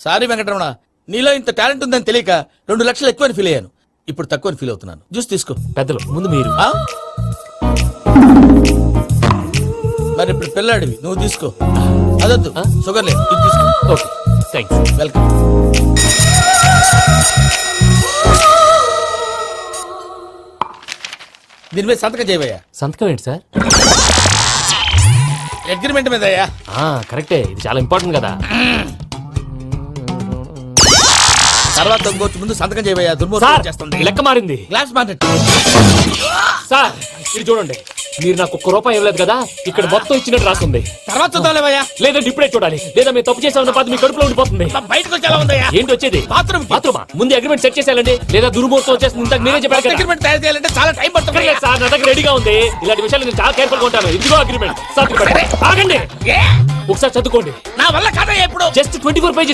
Sorry Venkataramana, నీలో ఇంత talent ఉందని తెలియక 2 లక్షలు ఎక్కువని ఫీల్ అయ్యాను. ఇప్పుడు తక్కువని ఫీల్ అవుతున్నాను. జ్యూస్ తీసుకో. పెద్దలు ముందు మీరు. ఆ? మరి ఇప్పుడు పిల్లాడివి, నువ్వు తీసుకో. అదొద్దు, షుగర్ లేదు, ఇది తీసుకో. Okay thanks. వెల్కమ్. దీని మీద సంతకం చేయవయ్యా. సంతకం ఏంటి సార్? అగ్రిమెంట్ మీద అయ్యా. కరెక్టే, ఇది చాలా ఇంపార్టెంట్ కదా. తర్వాత ఇంకొచ్చి ముందు సంతకం చేయవయ్యా. సార్ దుర్మోహం చేస్తుంది. లెక్క మారింది. Glass market. సార్ ఇది చూడండి, మీరు నాకు ₹1 ఇవ్వలేదు కదా, ఇక్కడ మొత్తం ఇచ్చినట్టు రాస్తుంది. తర్వాత చూద్దాంలేవయ్యా. లేదంటే ఇప్పుడే చూడాలి, లేదా మేము తప్పు చేసామన్న బాధ మీ కడుపులో ఉండిపోతుంది. బయటకు వచ్చేలా ఉందయ్యా. ఏంటి వచ్చేది? బాత్రూమ్ బాత్రూమా? ముందు అగ్రిమెంట్ సెట్ చేసేయాలండి, లేదా దుర్మూర్తం వచ్చేస్తుంది. ఇంతకు మీరే చెప్పారు కదా. అగ్రిమెంట్ తయారు చేయాలంటే చాలా టైం పడుతుంది. లేదు సార్, నా దగ్గర రెడీగా ఉంది. ఇలాంటి విషయాలు నేను చాలా కేర్ఫుల్ గా ఉంటాను. ఇదిగో అగ్రిమెంట్. ఆగండి, ఒకసారి చదువుకోండి. నా వల్ల కాదయ్యా. ఇప్పుడు జస్ట్ 24 పేజెస్.